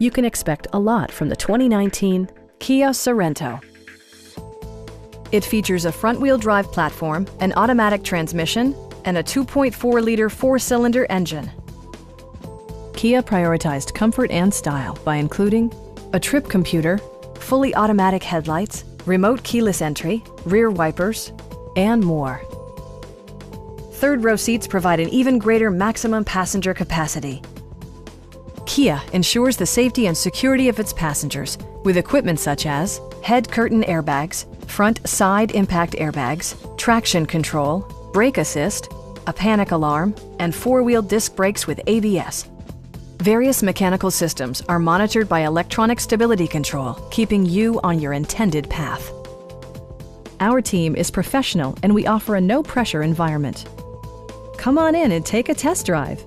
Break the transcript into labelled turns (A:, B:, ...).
A: You can expect a lot from the 2019 Kia Sorento. It features a front-wheel drive platform, an automatic transmission, and a 2.4-liter four-cylinder engine. Kia prioritized comfort and style by including a trip computer, fully automatic headlights, remote keyless entry, rear wipers, and more. Third-row seats provide an even greater maximum passenger capacity. Kia ensures the safety and security of its passengers with equipment such as head curtain airbags, front side impact airbags, traction control, brake assist, a panic alarm, and four-wheel disc brakes with ABS. Various mechanical systems are monitored by electronic stability control, keeping you on your intended path. Our team is professional and we offer a no-pressure environment. Come on in and take a test drive.